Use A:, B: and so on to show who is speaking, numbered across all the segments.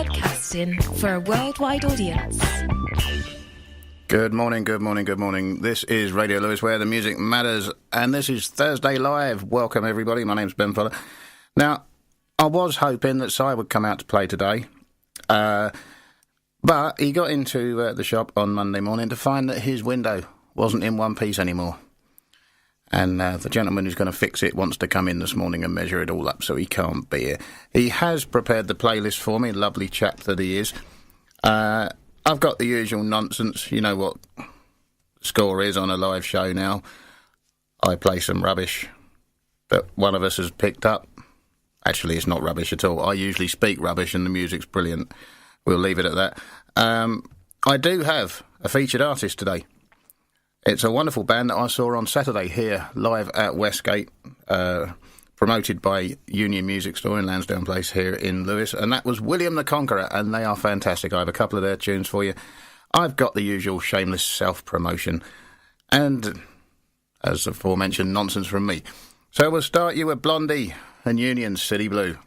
A: broadcasting for a worldwide audience.
B: Good morning. This is Radio Lewis, where the music matters, and this is Thursday Live. Welcome, everybody. My name's Ben Fuller. Now, I was hoping that Si would come out to play today, but he got into the shop on Monday morning to find that his window wasn't in one piece anymore. And the gentleman who's going to fix it wants to come in this morning and measure it all up, so he can't be here. He has prepared the playlist for me, lovely chap that he is. I've got the usual nonsense. You know what the score is on a live show now. I play some rubbish that one of us has picked up. Actually, it's not rubbish at all. I usually speak rubbish and the music's brilliant. We'll leave it at that. I do have a featured artist today. It's a wonderful band that I saw on Saturday here, live at Westgate, promoted by Union Music Store in Lansdowne Place here in Lewis, and that was William the Conqueror, and they are fantastic. I have a couple of their tunes for you. I've got the usual shameless self-promotion, and, as aforementioned, nonsense from me. So we'll start you with Blondie and Union's City Blue.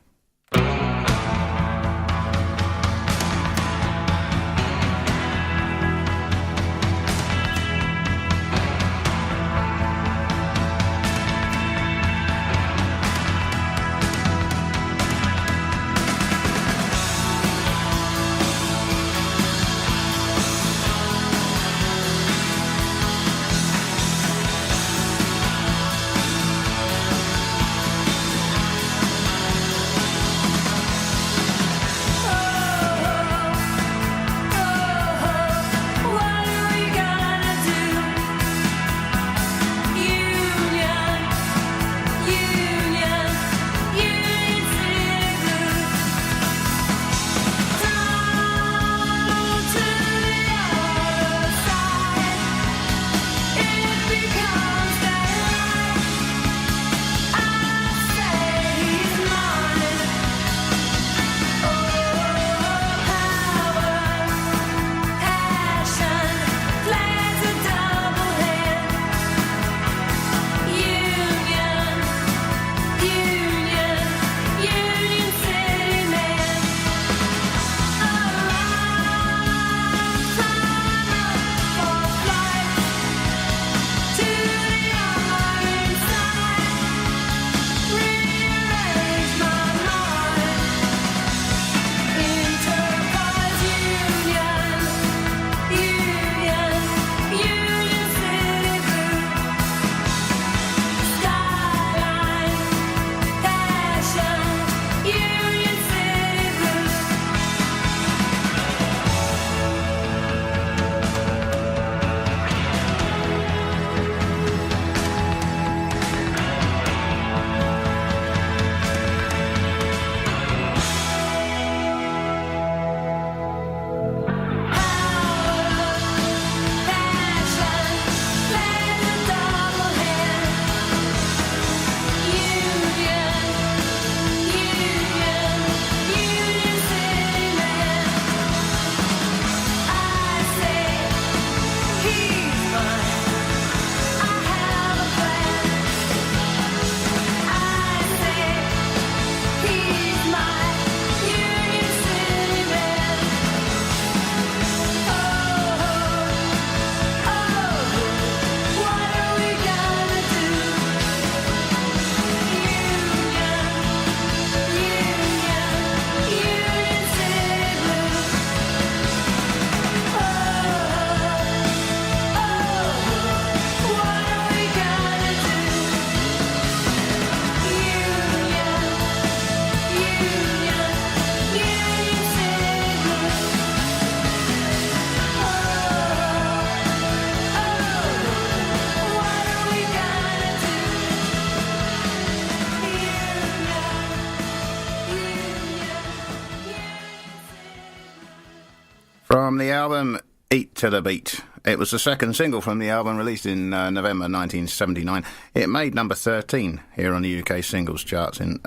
B: From the album Eat to the Beat. It was the second single from the album, released in November 1979. It made number 13 here on the UK singles charts in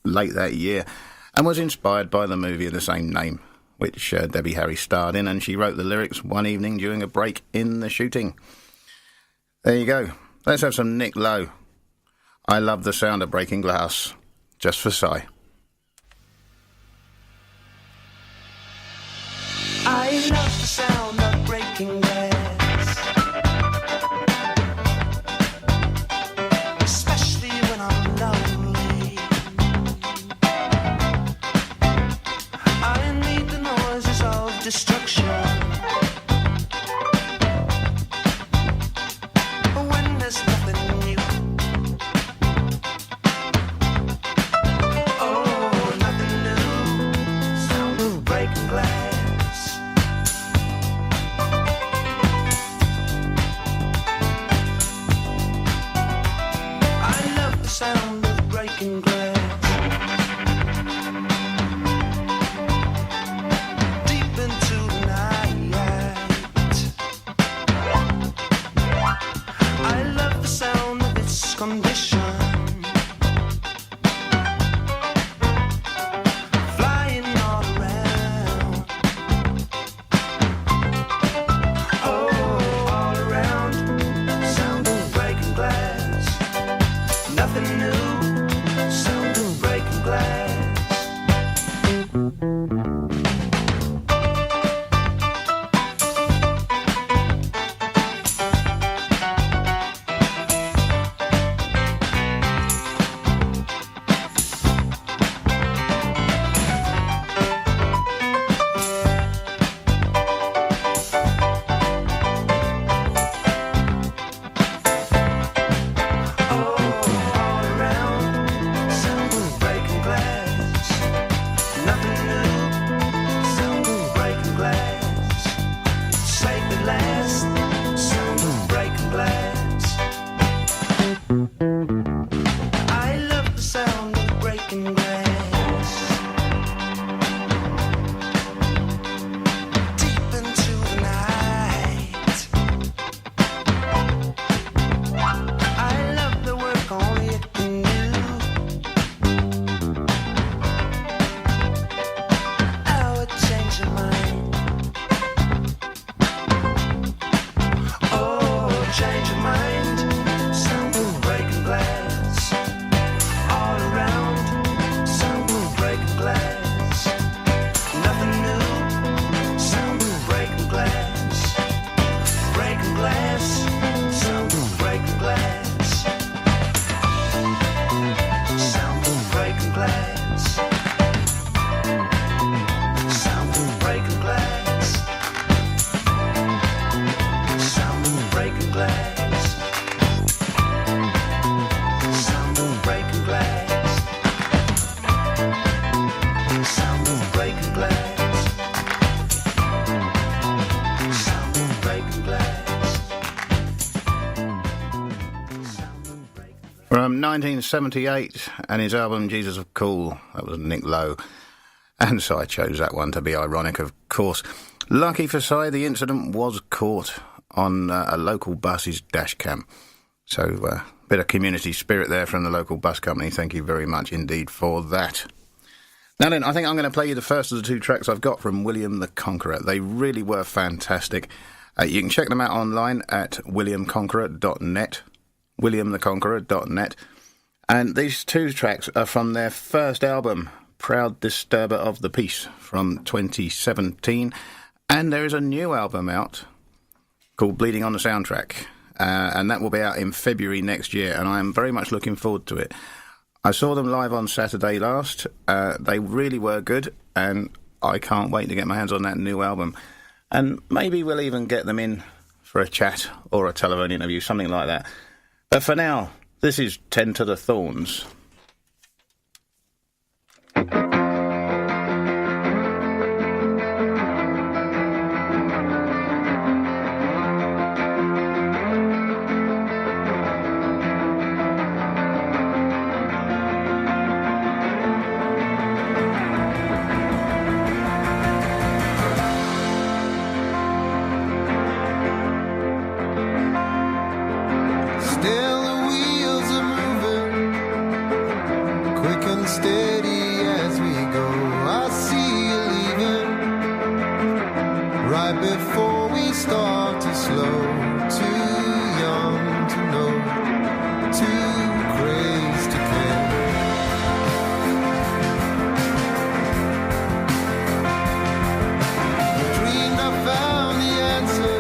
B: late that year, and was inspired by the movie of the same name, which Debbie Harry starred in, and she wrote the lyrics one evening during a break in the shooting. There you go. Let's have some Nick Lowe. I love the sound of breaking glass. Just for Si.
C: breaking glass, especially when I'm lonely. I need the noises of destruction. When there's nothing new. Oh, nothing new. Sound of breaking glass. I love the sound of breaking glass. Deep into the night. I love the sound of its condition. Flying all around. Oh, all around. Sound of breaking glass. Nothing new. Sound of breaking glass.
B: From 1978 and his album Jesus of Cool. That was Nick Lowe. And so I chose that one to be ironic, of course. Lucky for Si, the incident was caught on a local bus's dash cam. So a bit of community spirit there from the local bus company. Thank you very much indeed for that. Now then, I think I'm going to play you the first of the two tracks I've got from William the Conqueror. They really were fantastic. You can check them out online at williamconqueror.net. williamtheconqueror.net. And these two tracks are from their first album, Proud Disturber of the Peace, from 2017. And there is a new album out called Bleeding on the Soundtrack, and that will be out in February next year, and I am very much looking forward to it. I saw them live on Saturday last. They really were good, and I can't wait to get my hands on that new album. And maybe we'll even get them in for a chat or a telephone interview, something like that. But for now, this is Tend to the Thorns.
D: Still the wheels are moving, quick and steady as we go. I see you leaving right before we start to slow. Too young to know, too crazed to care. I dreamed I found the answer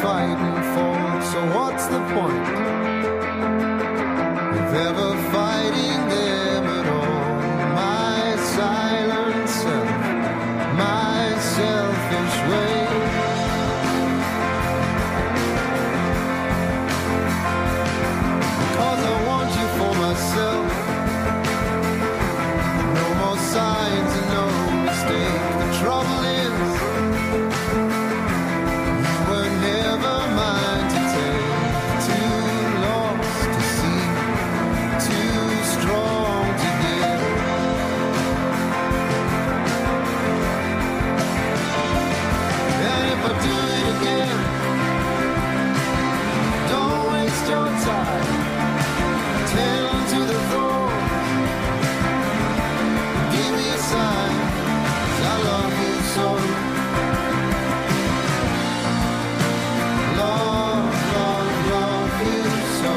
D: fighting for, so what's the point of ever fighting them at all? My silent self, my selfish way. Cause I want you for myself. No more signs and no mistake. The trouble is, you were never mine to take. Too lost to see, too strong to give. And if I do it again, don't waste your time. Tend to the thorn. Give me a sign, 'cause I love you so. Love, love, love you so.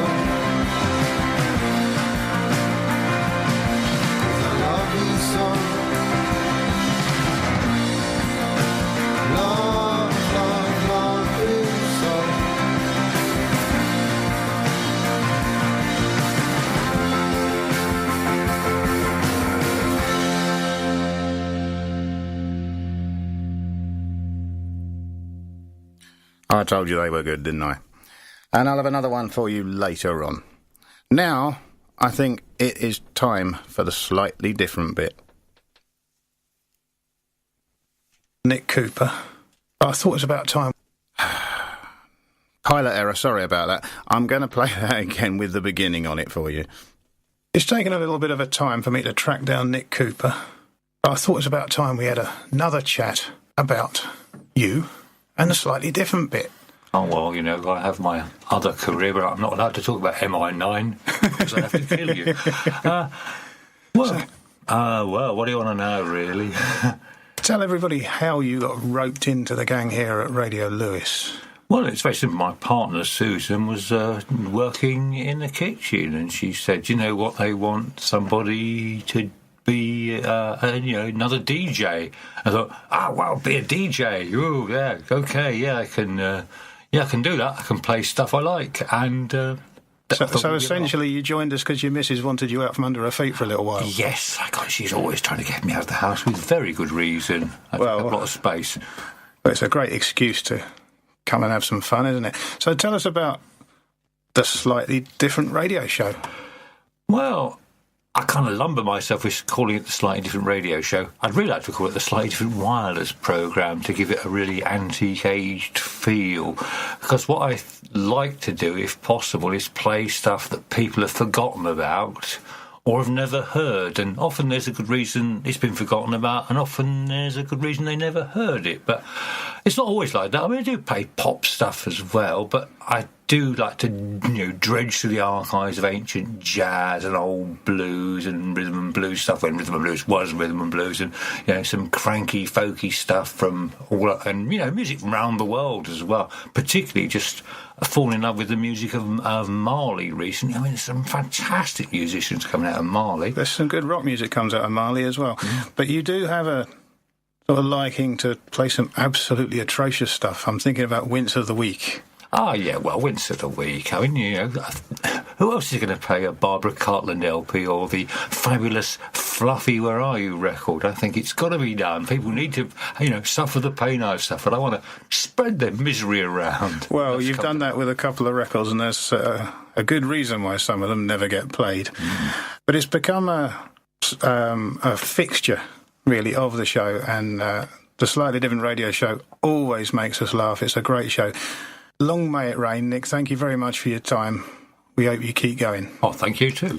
D: 'Cause I love you so. Love, love, love you so.
B: I told you they were good, didn't I? And I'll have another one for you later on. Now, I think it is time for the slightly different bit.
E: Nick Cooper. I thought it was about time.
B: Pilot error, sorry about that. I'm going to play that again with the beginning on it for you.
E: It's taken a little bit of a time for me to track down Nick Cooper. I thought it was about time we had another chat about you and a slightly different bit.
F: Oh, well, you know, I have my other career, but I'm not allowed to talk about MI9 because I have to kill you. Well, what do you want to know, really?
E: Tell everybody how you got roped into the gang here at Radio Lewis.
F: Well, it's very simple. My partner, Susan, was working in the kitchen, and she said, you know what, they want somebody to be, another DJ. I thought, well, be a DJ. Oh, yeah, okay, yeah, I can do that. I can play stuff I like, and
E: So essentially, you joined us because your missus wanted you out from under her feet for a little while.
F: Yes, she's always trying to get me out of the house with very good reason. I have a lot of space.
E: Well, it's a great excuse to come and have some fun, isn't it? So tell us about the slightly different radio show.
F: Well, I kind of lumber myself with calling it the Slightly Different Radio Show. I'd really like to call it the Slightly Different Wireless Programme to give it a really antique-aged feel. Because what I like to do, if possible, is play stuff that people have forgotten about or have never heard. And often there's a good reason it's been forgotten about, and often there's a good reason they never heard it. But it's not always like that. I mean, I do play pop stuff as well, but I do like to, dredge through the archives of ancient jazz and old blues and rhythm and blues stuff when rhythm and blues was rhythm and blues, and some cranky folky stuff from music from around the world as well. Particularly just fallen in love with the music of Mali recently. I mean, there's some fantastic musicians coming out of Mali.
E: There's some good rock music comes out of Mali as well. But you do have a sort of liking to play some absolutely atrocious stuff. I'm thinking about Wince of the Week.
F: Oh, yeah, well, Wince of the Week. I mean, who else is going to play a Barbara Cartland LP or the fabulous Fluffy Where Are You record? I think it's got to be done. People need to, suffer the pain I've suffered. I want to spread their misery around.
E: Well, you've done that with a couple of records, and there's a good reason why some of them never get played. But it's become a fixture, really, of the show, and the Slightly Different Radio Show always makes us laugh. It's a great show. Long may it rain, Nick. Thank you very much for your time. We hope you keep going.
F: Oh, thank you too.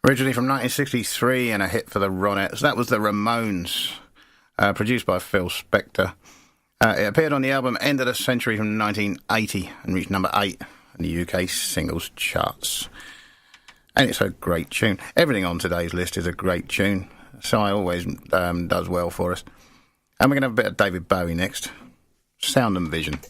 B: Originally from 1963 and a hit for the Ronettes. That was the Ramones, produced by Phil Spector. It appeared on the album End of the Century from 1980 and reached number 8 in the UK singles charts. And it's a great tune. Everything on today's list is a great tune. So I always does well for us. And we're going to have a bit of David Bowie next. Sound and Vision.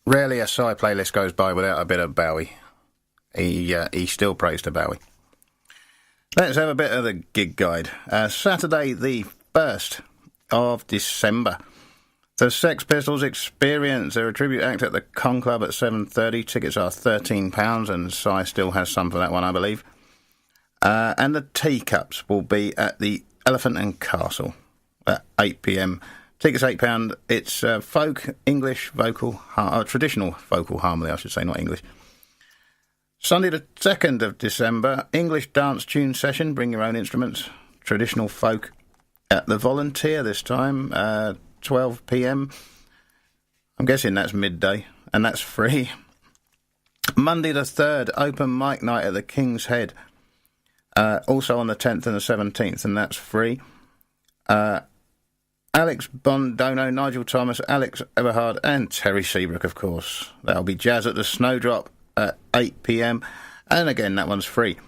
B: Rarely a side playlist goes by without a bit of Bowie. He still prays to Bowie. Let's have a bit of the gig guide. Saturday the 1st of December. The Sex Pistols Experience. They're a tribute act at the Con Club at 7:30. Tickets are £13 and Si still has some for that one, I believe. And the Teacups will be at the Elephant and Castle at 8 p.m. Tickets £8. It's folk, English, vocal, traditional vocal harmony, I should say, not English. Sunday the 2nd of December, English dance tune session, bring your own instruments, traditional folk at the Volunteer this time, 12 p.m. I'm guessing that's midday, and that's free. Monday the 3rd, open mic night at the King's Head, also on the 10th and the 17th, and that's free. Alex Bondono, Nigel Thomas, Alex Everhard, and Terry Seabrook, of course. That'll be Jazz at the Snowdrop at 8 p.m. And again, that one's free.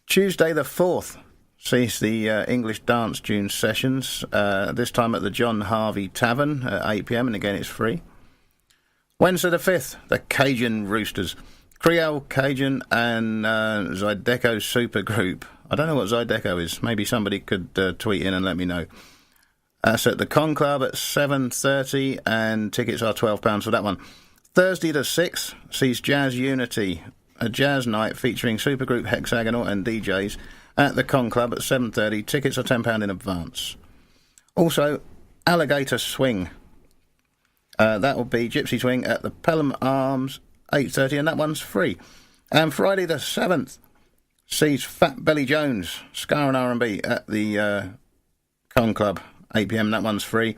B: Tuesday the 4th sees the English dance tune sessions, this time at the John Harvey Tavern at 8 p.m. And again, it's free. Wednesday the 5th, the Cajun Roosters. Creole, Cajun, and Zydeco Supergroup. I don't know what Zydeco is. Maybe somebody could tweet in and let me know. That's at the Con Club at 7:30, and tickets are £12 for that one. Thursday the 6th sees Jazz Unity a jazz night featuring supergroup Hexagonal and DJs at the Con Club at 7:30. Tickets are £10 in advance. Also, Alligator Swing. That will be Gypsy Swing at the Pelham Arms, 8:30, and that one's free. And Friday the 7th sees Fat Belly Jones, Ska and R&B at the Con Club, 8 p.m, that one's free.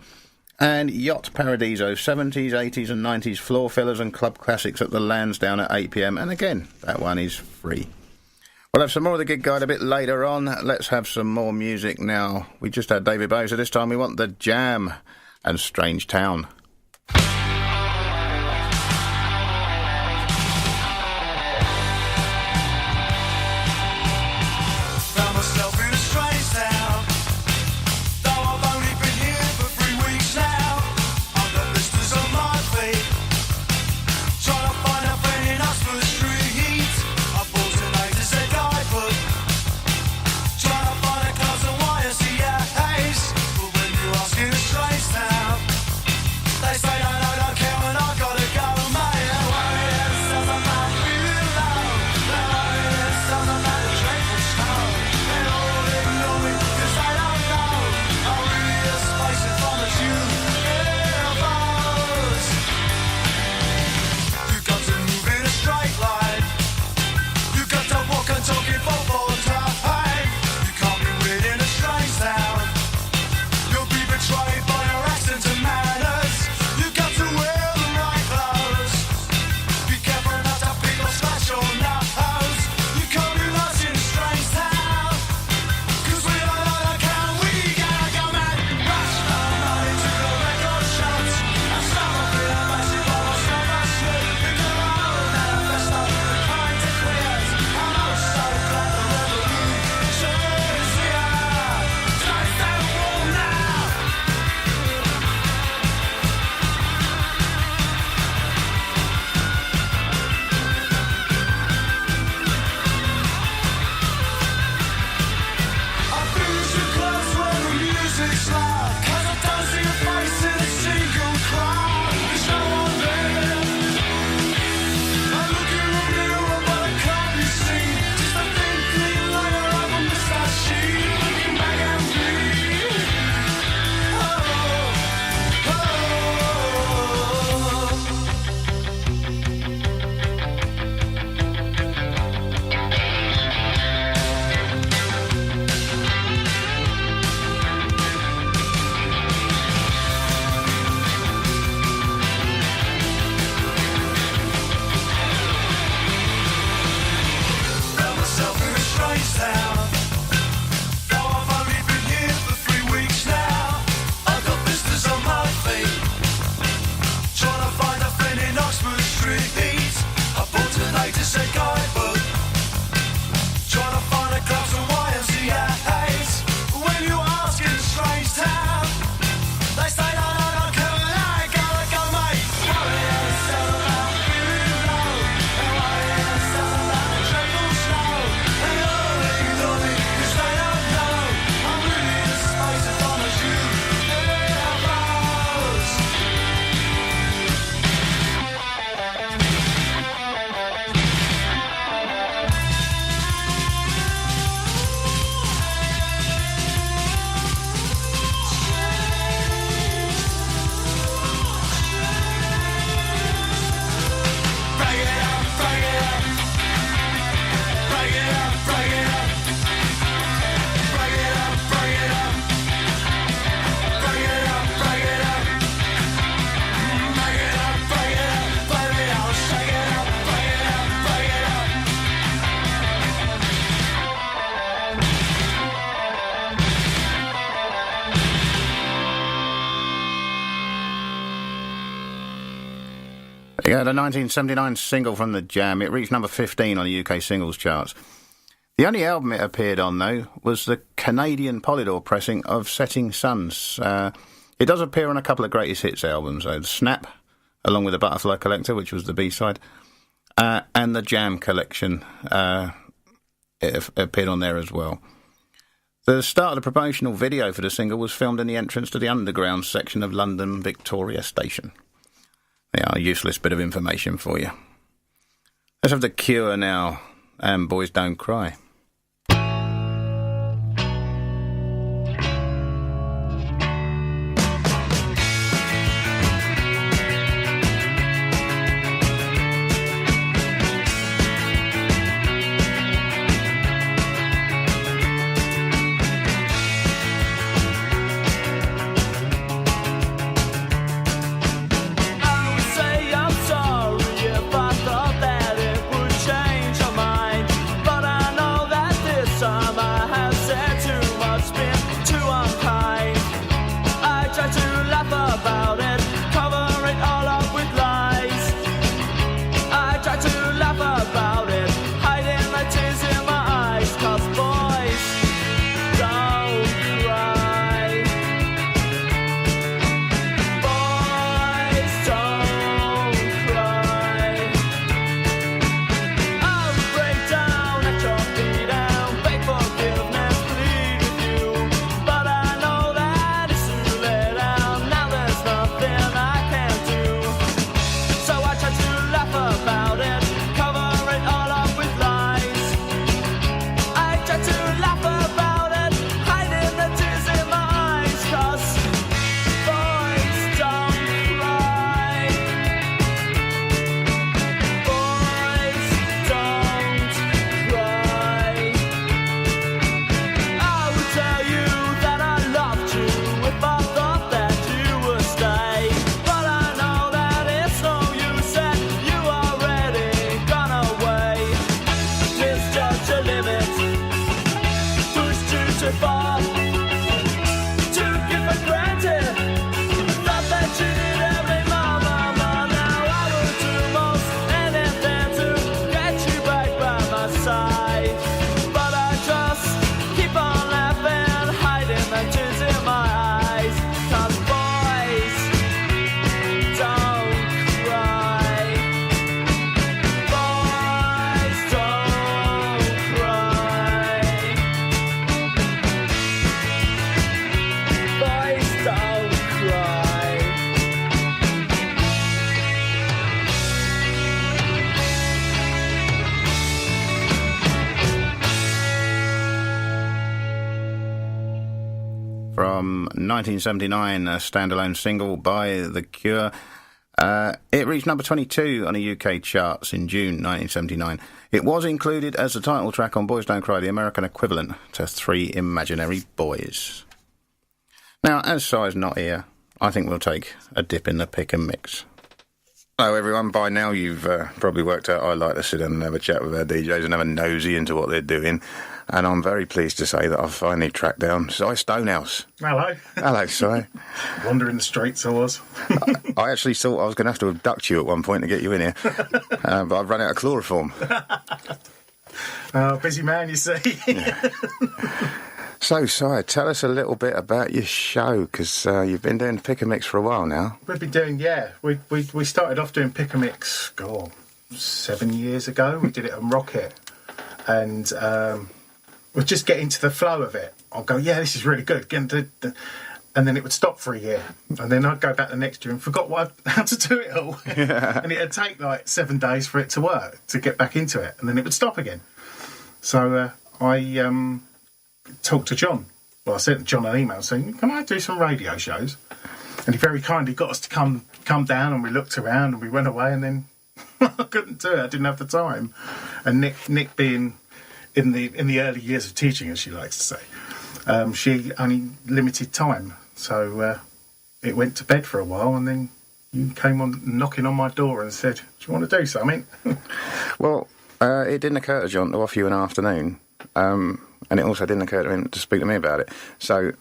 B: And Yacht Paradiso, 70s, 80s and 90s floor fillers and club classics at the Lansdowne at 8 p.m, and again, that one is free. We'll have some more of the gig guide a bit later on. Let's have some more music now. We just had David Bowie, so this time we want The Jam and Strange Town.
C: Found myself in a strange town. Though I've only been here for 3 weeks now. I've got blisters on my feet. Trying to find a friend in Oxford Street. I bought an A to Z guidebook. Trying to find a class of YMCA's. But when you ask in a strange town, they say no, no, don't care when I gotta go, mate. The warriors of the man feeling low. The warriors of the man dreadful snow. And all ignore me 'cause they don't know. I really a space in front of you. Elbows. You got to move in a straight line. You got to walk and talk in full time. You can't be weird in a strange town. You'll be betrayed by your accent and manners. You got to wear the right clothes. Be careful not to pick or scratch your nose. You can't be lost in a strange town. 'Cause we don't know the count. We gotta go mad. Rush our money to the record shops. And start a bit of massive on a summer street. Pick a road manifesto, the kind of queers. And I'm so glad the revolution is here. Don't stand wall now. I finish the class where the music's loud. 'Cause I don't see a face in a single crowd. There's no one there. I look in the mirror but I can't be seen. Just a thin clean layer of a moustache sheet. Looking back at me. Found myself in a strange town. Though I've only been here for 3 weeks now. I've got blisters on my feet. Trying to find a friend in Oxford Street. I bought an A to Z guidebook. Trying to find a class of YMCA's. When you ask in a strange town, they say no, no, don't care when I gotta go, mate. Warriors settle down, feeling low. And warriors settle down, dreadful snow. And all ignore me 'cause they don't know. I'm really in space in front of you. Elbows. Break it up, break it up. Break it up, break it up. Break it up, break it up. Break it up, break it up. Break it up, break it up. Baby, I'll shake it up. Break it up, break it up.
B: There you go, the 1979 single from The Jam. It reached number 15 on the UK singles charts. The only album it appeared on, though, was the Canadian Polydor pressing of Setting Suns. It does appear on a couple of greatest hits albums, though. Snap, along with the Butterfly Collector, which was the B-side, and the Jam Collection. It appeared on there as well. The start of the promotional video for the single was filmed in the entrance to the underground section of London Victoria Station. Yeah, a useless bit of information for you. Let's have The Cure now, and Boys Don't Cry. From 1979, a standalone single by The Cure. It reached number 22 on the UK charts in June 1979. It was included as the title track on Boys Don't Cry, the American equivalent to Three Imaginary Boys. Now, as Si's not here, I think we'll take a dip in the pick and mix. Hello everyone, by now you've probably worked out I like to sit down and have a chat with our DJs and have a nosy into what they're doing. And I'm very pleased to say that I've finally tracked down Si Stonehouse.
G: Hello.
B: Hello, Si.
G: Wandering the streets I was.
B: I actually thought I was going to have to abduct you at one point to get you in here. But I've run out of chloroform.
G: Busy man, you see.
B: Yeah. So, Si, tell us a little bit about your show, because you've been doing Pick and Mix for a while now.
G: We've been doing, we started off doing Pick and Mix, 7 years ago. We did it on Rocket. And we'd just get into the flow of it. I'll go, yeah, this is really good. And then it would stop for a year. And then I'd go back the next year and forgot how to do it all. Yeah. And it'd take like 7 days for it to work, to get back into it. And then it would stop again. So I talked to John. Well, I sent John an email saying, can I do some radio shows? And he very kindly got us to come down, and we looked around and we went away, and then I couldn't do it. I didn't have the time. And Nick being in the early years of teaching, as she likes to say, she only limited time. So it went to bed for a while, and then you came on knocking on my door and said, do you want to do something?
B: Well, it didn't occur to John to offer you an afternoon, and it also didn't occur to him to speak to me about it. So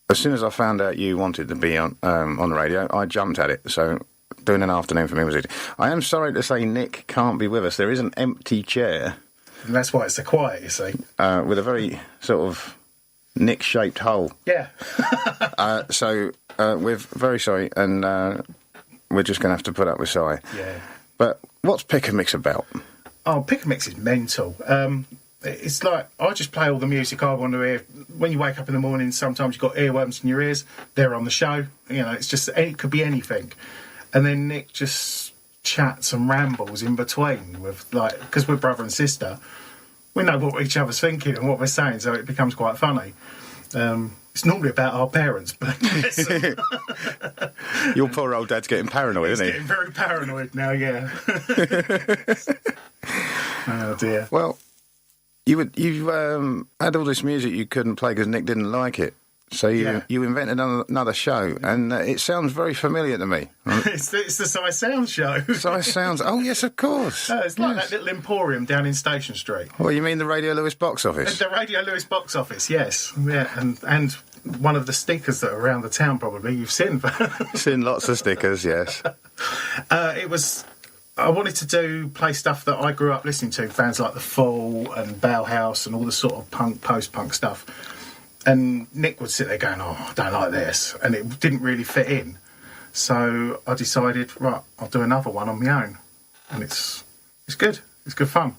B: as soon as I found out you wanted to be on the radio, I jumped at it. So doing an afternoon for me was easy. I am sorry to say Nick can't be with us. There is an empty chair.
G: And that's why it's so quiet, you see.
B: With a very sort of Nick-shaped hole.
G: Yeah.
B: So we're very sorry, and we're just going to have to put up with Si.
G: Yeah.
B: But what's Pick and Mix about?
G: Oh, Pick and Mix is mental. It's like, I just play all the music I want to hear. When you wake up in the morning, sometimes you've got earworms in your ears. They're on the show. You know, it's just, it could be anything. And then Nick just chats and rambles in between with, like, because we're brother and sister, we know what each other's thinking and what we're saying, so it becomes quite funny. It's normally about our parents, but
B: Your poor old dad's getting paranoid, isn't he?
G: getting very paranoid now, yeah. Oh dear.
B: Well, you had all this music you couldn't play because Nick didn't like it. So you invented another show, and it sounds very familiar to me.
G: It's the Size Sounds show.
B: Size Sounds. Oh, yes, of course.
G: It's like that little emporium down in Station Street.
B: Well, you mean the Radio Lewis box office?
G: The Radio Lewis box office, yes. Yeah, and one of the stickers that are around the town probably you've seen.
B: Seen lots of stickers, yes.
G: I wanted to play stuff that I grew up listening to, bands like The Fall and Bauhaus and all the sort of punk, post-punk stuff. And Nick would sit there going, oh, I don't like this. And it didn't really fit in. So I decided, right, I'll do another one on my own. And it's good. It's good fun.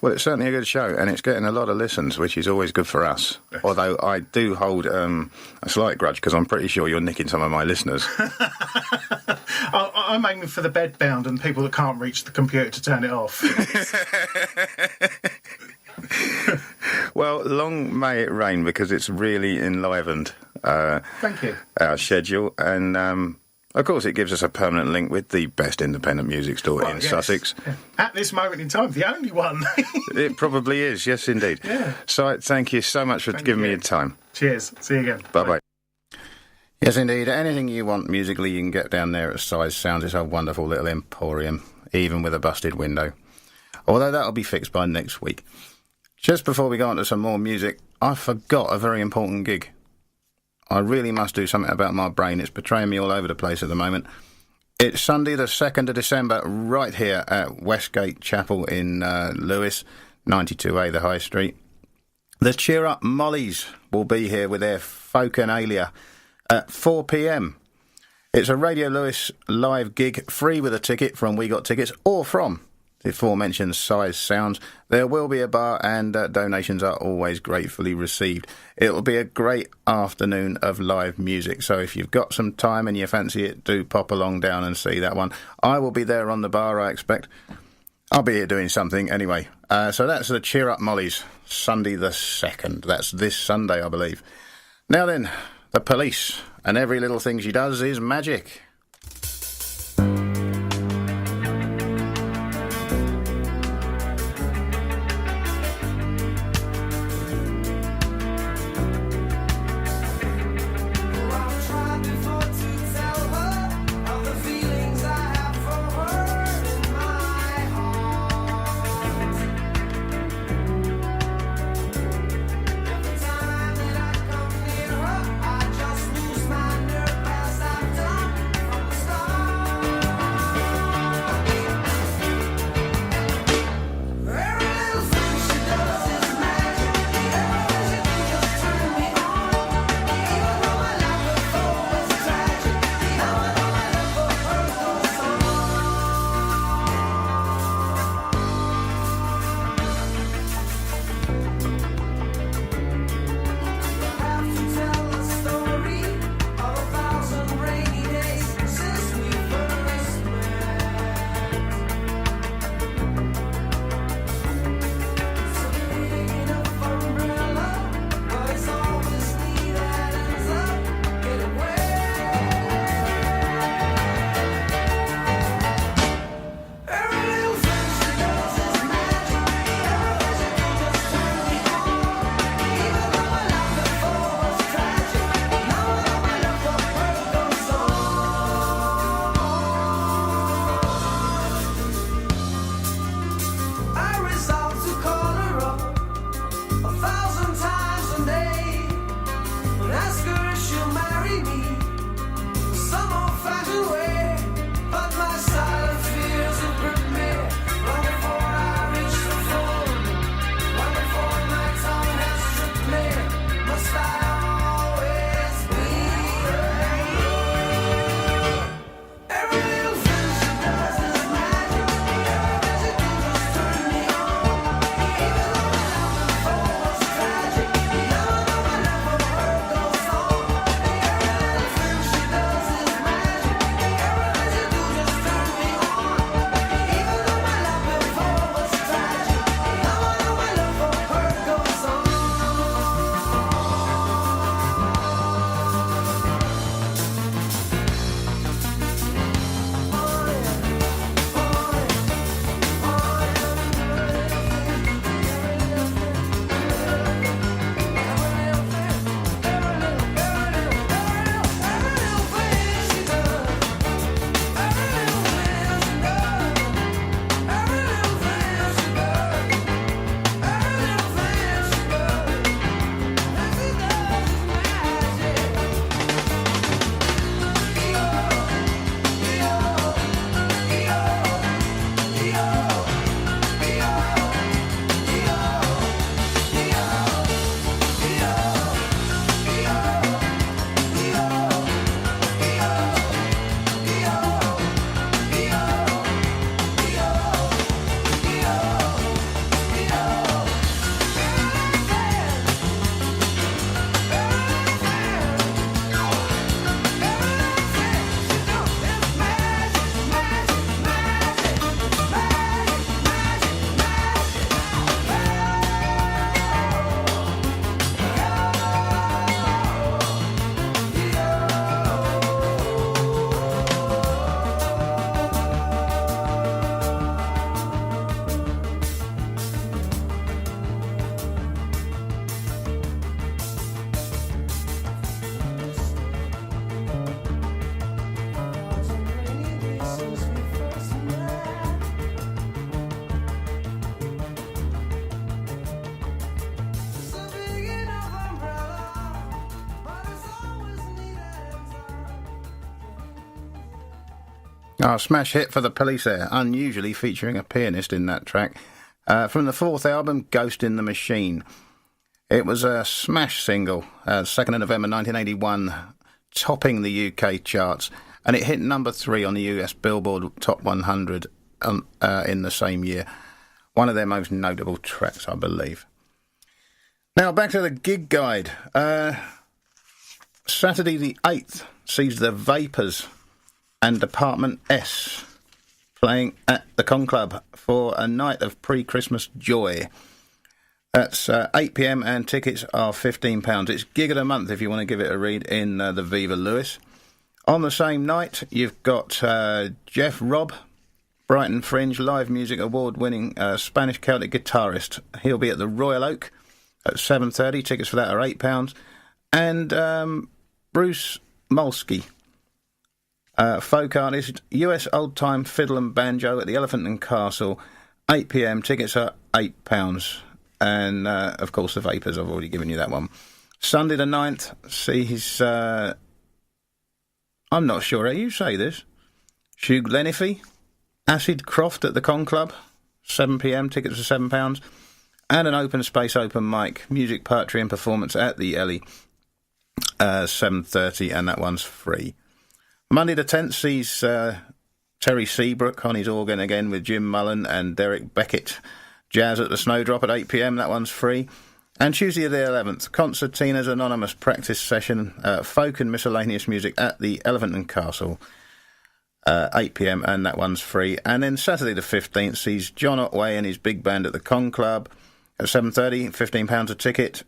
B: Well, it's certainly a good show, and it's getting a lot of listens, which is always good for us. Yes. Although I do hold a slight grudge, because I'm pretty sure you're nicking some of my listeners.
G: I'm aiming for the bedbound and people that can't reach the computer to turn it off.
B: Well, long may it rain, because it's really enlivened
G: Thank you.
B: our schedule, and of course it gives us a permanent link with the best independent music store in Sussex.
G: Yeah. At this moment in time, the only one.
B: It probably is, yes indeed.
G: Yeah.
B: So thank you so much for giving me your time.
G: Cheers. See you again.
B: Bye-bye. Yes, indeed. Anything you want musically, you can get down there at Size Sounds. It's a wonderful little emporium, even with a busted window. Although that'll be fixed by next week. Just before we go on to some more music, I forgot a very important gig. I really must do something about my brain. It's betraying me all over the place at the moment. It's Sunday the 2nd of December, right here at Westgate Chapel in Lewes, 92A, the High Street. The Cheer Up Mollies will be here with their Folk and Alia at 4 p.m. It's a Radio Lewis live gig, free with a ticket from We Got Tickets, or from the aforementioned Size Sounds. There will be a bar, and donations are always gratefully received. It'll be a great afternoon of live music, so if you've got some time and you fancy it, do pop along down and see that one. I will be there on the bar, I expect. I'll be here doing something anyway. So that's the Cheer Up Mollies, Sunday the 2nd. That's this Sunday, I believe. Now then, The Police, and Every Little Thing She Does Is Magic.
C: I just lose my nerve as I've done.
B: Oh, smash hit for the Police there, unusually featuring a pianist in that track. From the fourth album, Ghost in the Machine. It was a smash single, 2nd of November 1981, topping the UK charts, and it hit number 3 on the US Billboard Top 100 in the same year. One of their most notable tracks, I believe. Now, back to the gig guide. Saturday the 8th sees the Vapors and Department S playing at the Con Club for a night of pre-Christmas joy. That's 8 p.m. and tickets are £15. It's gig of the month if you want to give it a read in the Viva Lewis. On the same night, you've got Jeff Robb, Brighton Fringe Live Music Award-winning Spanish Celtic guitarist. He'll be at the Royal Oak at 7:30. Tickets for that are £8. And Bruce Molsky, folk artist, US old-time fiddle and banjo at the Elephant and Castle, 8 p.m. Tickets are £8. And, of course, the Vapors, I've already given you that one. Sunday the 9th sees, I'm not sure how you say this, Hugh Lenifee, Acid Croft at the Con Club, 7 p.m. Tickets are £7. And an open space, open mic, music, poetry and performance at the Ellie, 7:30, and that one's free. Monday the 10th sees Terry Seabrook on his organ again with Jim Mullen and Derek Beckett. Jazz at the Snowdrop at 8 p.m, that one's free. And Tuesday the 11th, Concertina's Anonymous practice session, folk and miscellaneous music at the Elephant and Castle, 8 p.m, and that one's free. And then Saturday the 15th sees John Otway and his big band at the Con Club at 7:30, £15 a ticket.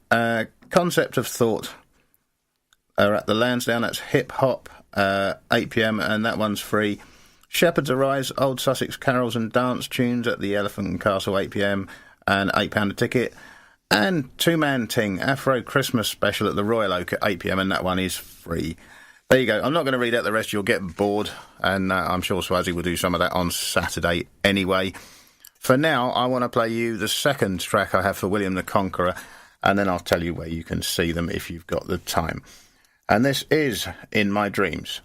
B: Concept of Thought are at the Lansdowne, that's hip hop, 8 p.m, and that one's free. Shepherds Arise, Old Sussex carols and dance tunes at the Elephant and Castle, 8 p.m, and £8 a ticket. And Two Man Ting, Afro Christmas special at the Royal Oak at 8 p.m, and that one is free. There you go. I'm not going to read out the rest, you'll get bored, and I'm sure Swazi will do some of that on Saturday anyway. For now, I want to play you the second track I have for William the Conqueror, and then I'll tell you where you can see them if you've got the time. And this is In My Dreams.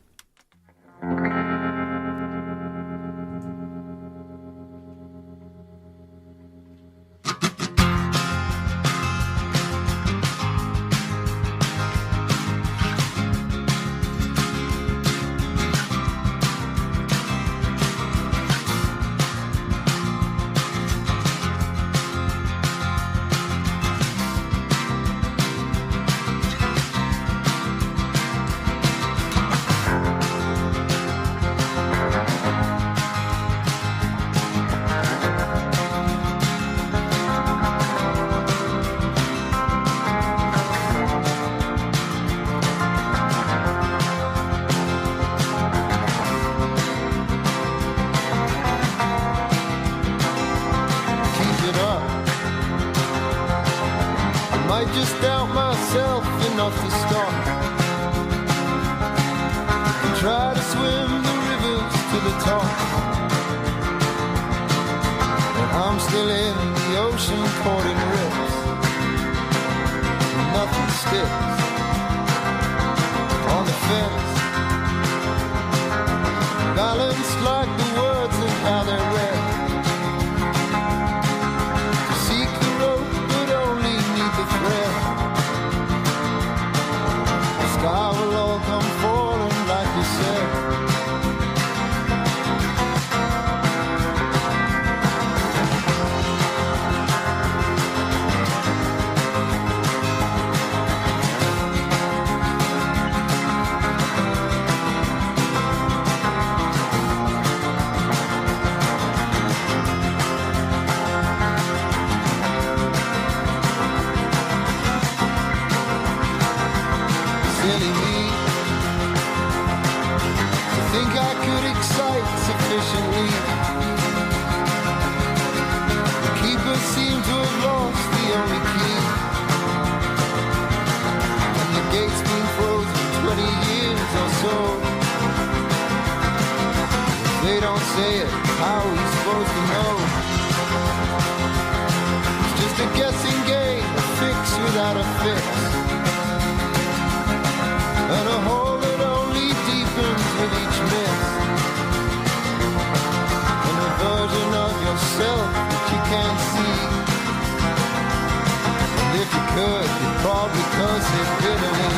D: miss it bitterly.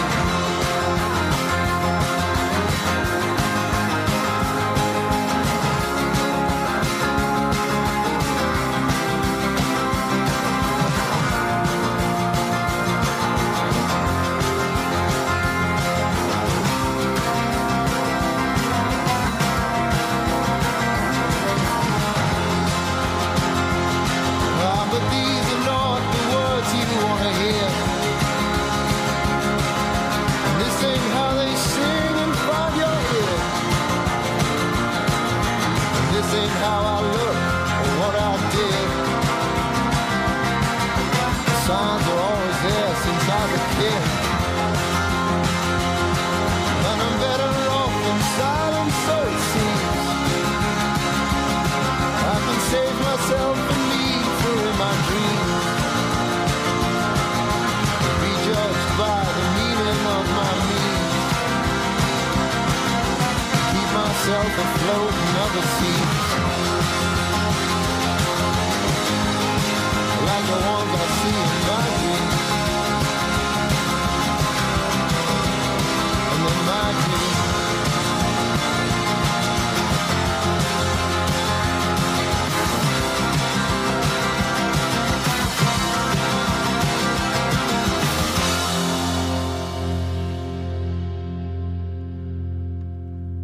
D: But these are not the words you wanna hear. And this ain't how they sing inside your ear. And this ain't how I look or what I did. The signs are always there since I was a kid. And I'm better off in silence, so it seems. I can save myself and me in my dreams, be judged by the meaning of my means, keep myself afloat in other seas, like the ones I see in my dreams, and in my dreams.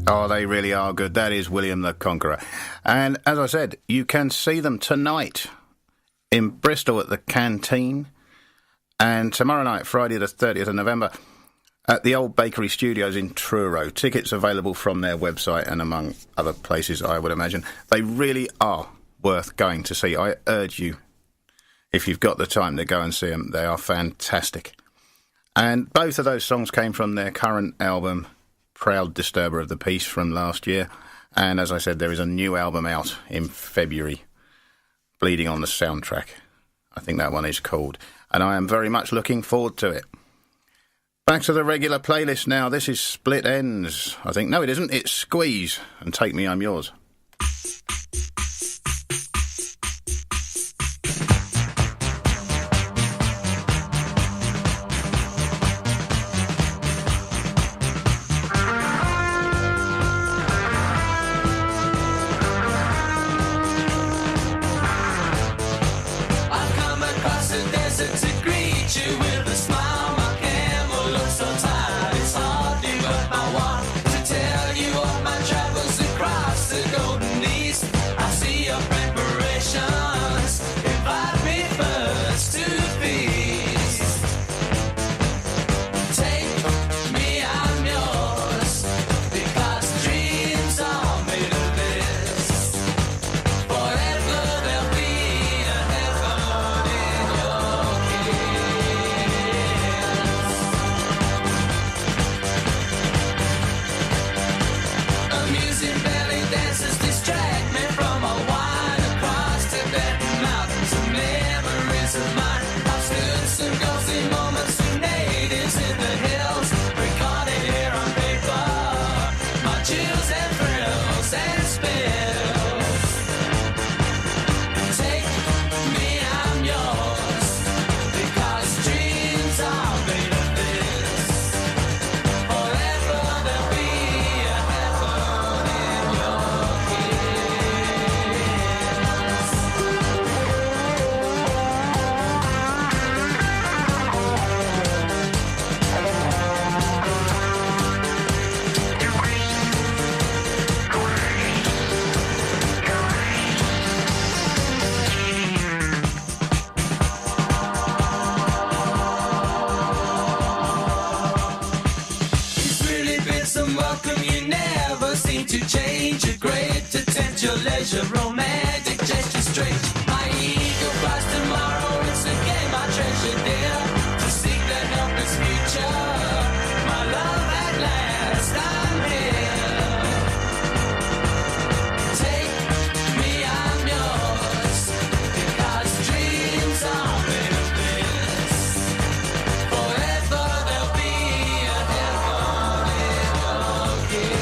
B: Oh, they really are good. That is William the Conqueror. And as I said, you can see them tonight in Bristol at the Canteen, and tomorrow night, Friday the 30th of November, at the Old Bakery Studios in Truro. Tickets available from their website and among other places, I would imagine. They really are worth going to see. I urge you, if you've got the time, to go and see them. They are fantastic. And both of those songs came from their current album, Proud Disturber of the Peace, from last year. And as I said, there is a new album out in February, Bleeding on the Soundtrack. I think that one is called. And I am very much looking forward to it. Back to the regular playlist now. This is Split Ends. I think, no, it isn't. It's Squeeze and Take Me, I'm Yours.
H: Romantic gesture strange. My ego cries tomorrow. It's a game I treasure dear. To seek the helpless future. My love at last, I'm here. Take me, I'm yours. Because dreams are made of this. Forever there'll be a heaven in your kiss.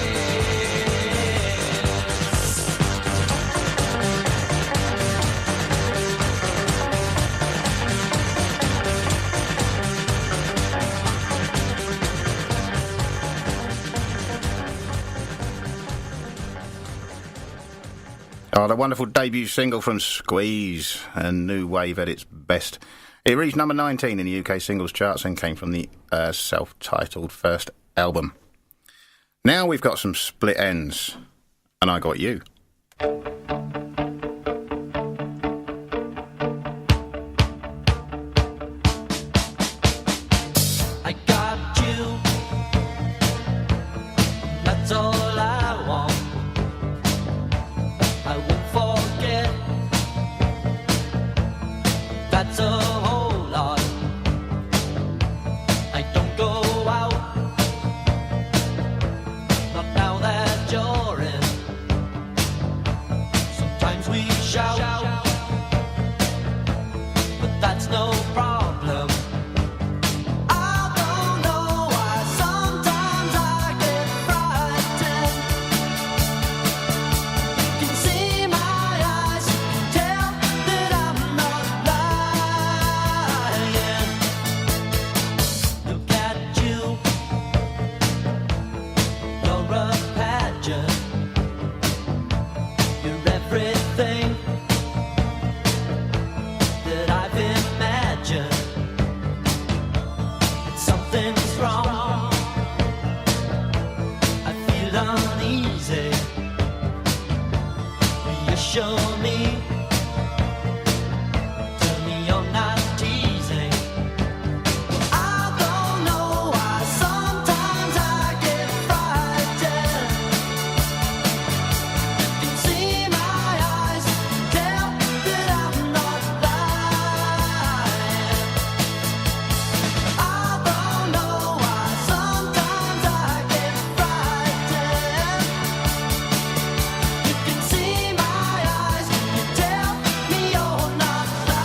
B: Oh, the wonderful debut single from Squeeze, and new wave at its best. It reached number 19 in the UK singles charts and came from the self-titled first album. Now we've got some Split Ends, and I Got You.
H: I got you. That's all I want. I won't forget. That's a whole lot. I don't go out. Not now that you're in. Sometimes we shout, but that's no problem. I don't know why sometimes I get frightened. You can see my eyes, tell that I'm not lying. Look at you, you're a pageant. You're everything that I've imagined. Something's wrong. I feel uneasy. Reassure me. Tell me you're not teasing. I don't know why sometimes I get frightened. You can see my eyes, tell that I'm not lying. I don't know why sometimes I get frightened. You can see my eyes, you tell me you're not lying.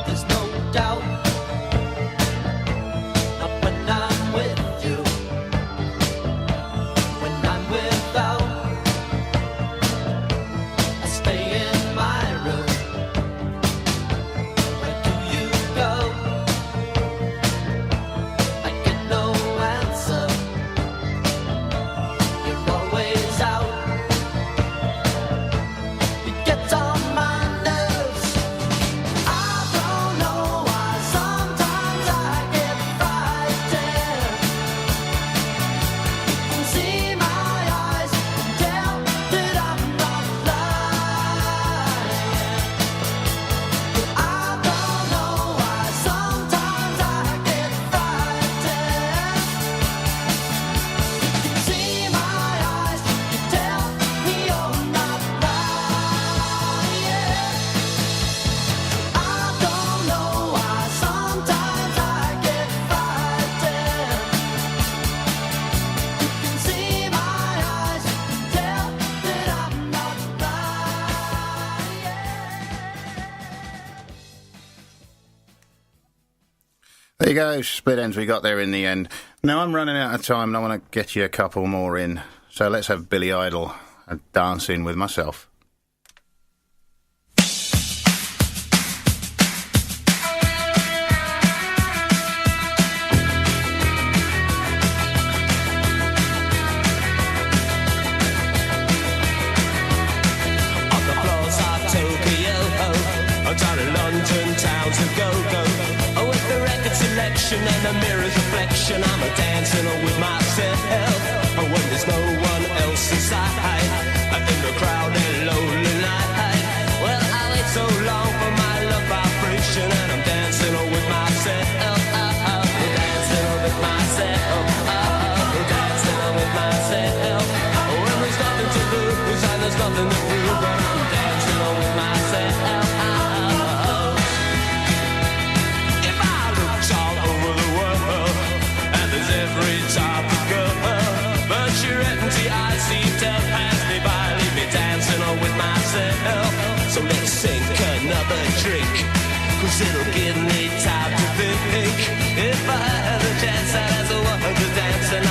H: There's no doubt, not when I'm with you. When I'm without, I stay in my room. Where do you go? I get no answer. You're always out. It gets on my nerves. I don't know why sometimes I get frightened. You can see my eyes and tell that I'm not lying. I don't know why sometimes I get frightened. You can see my eyes, you tell me you're not lying. I don't know why sometimes I get frightened. You can see my eyes, tell that I'm not lying.
B: There you go, Split Ends we got there in the end. Now I'm running out of time and I want to get you a couple more in. So let's have Billy Idol and Dancing With Myself.
H: On the floors of Tokyo, down in London town to go. With the record selection and the mirror's reflection, I'm a dancing with myself. When there's no one else inside, in the crowded lonely night. Well, I wait so long for my love vibration, and I'm dancing with myself. Dancing with myself. Dancing with myself. When there's nothing to lose and there's nothing to prove, but I'm dancing with myself. If I looked all over the world, and there's every type of girl, but your empty eyes seem to pass me by, leave me dancing with myself. So let's sink another drink, 'cause it'll give me time to think. If I had a chance, I'd as a woman to dance, and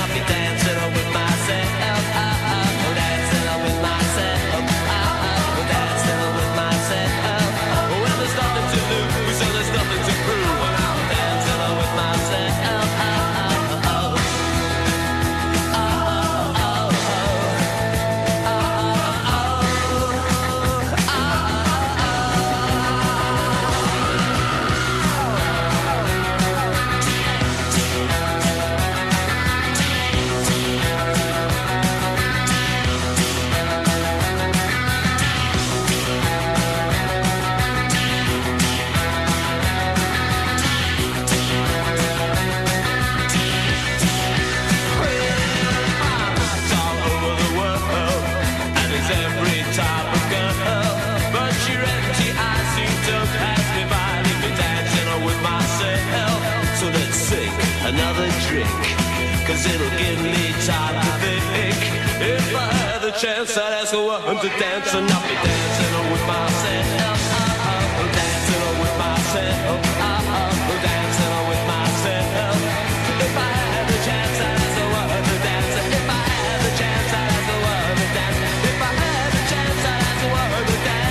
H: 'cause it'll give me time to think. If I had the chance, I'd ask a woman to dance, and I'll be dancing on with myself. Dancing on with myself. Dancing on with myself. If I had the chance, I'd ask a woman to dance. If I had the chance, I'd ask a woman to dance. If I had the chance, I'd ask a woman to dance.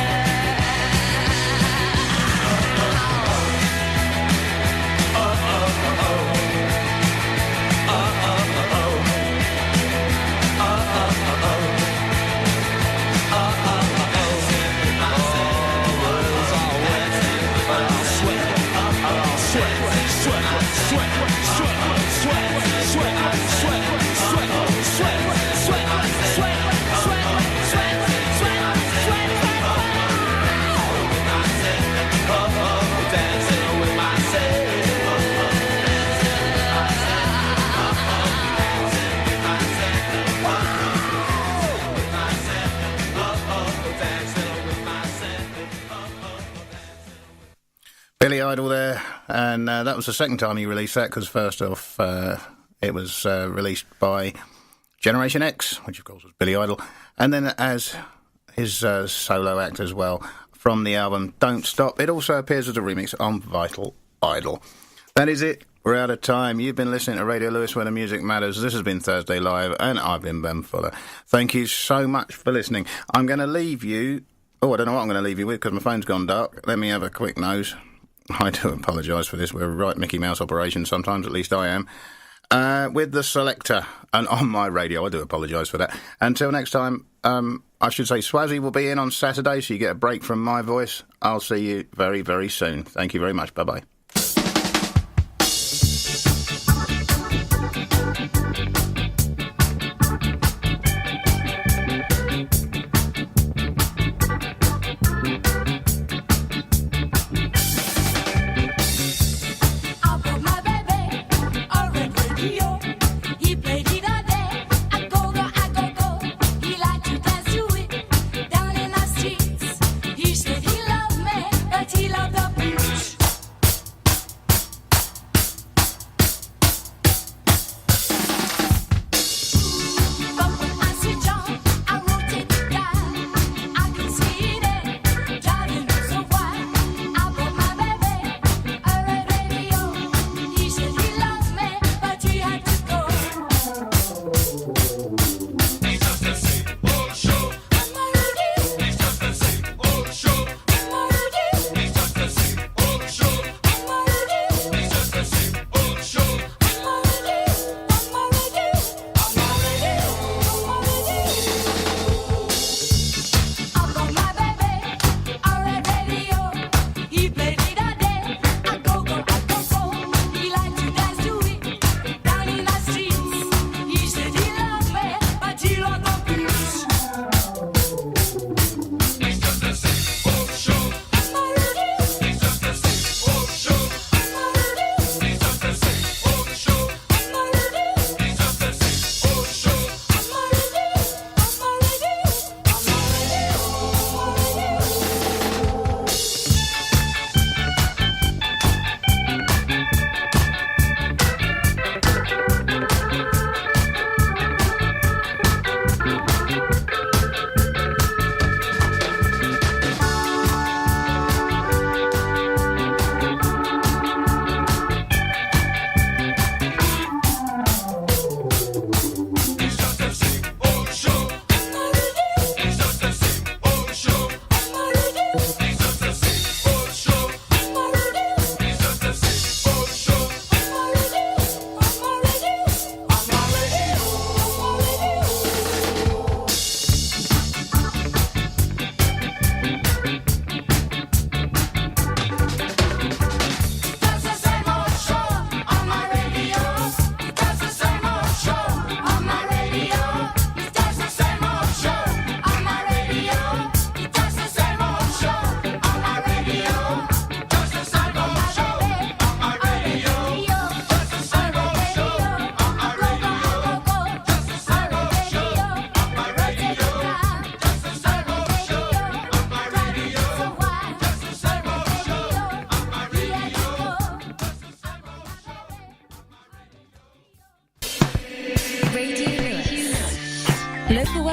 B: Billy Idol there, and that was the second time he released that, because first off it was released by Generation X, which of course was Billy Idol, and then as his solo act as well from the album Don't Stop. It also appears as a remix on Vital Idol. That is it. We're out of time. You've been listening to Radio Lewis, where the music matters. This has been Thursday Live, and I've been Ben Fuller. Thank you so much for listening. I'm going to leave you... Oh, I don't know what I'm going to leave you with, because my phone's gone dark. Let me have a quick nose. I do apologise for this. We're a right Mickey Mouse operation sometimes, at least I am. With the selector, and on my radio, I do apologise for that. Until next time, I should say Swazzy will be in on Saturday, so you get a break from my voice. I'll see you very, very soon. Thank you very much. Bye-bye.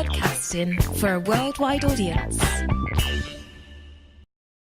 A: Broadcasting for a worldwide audience.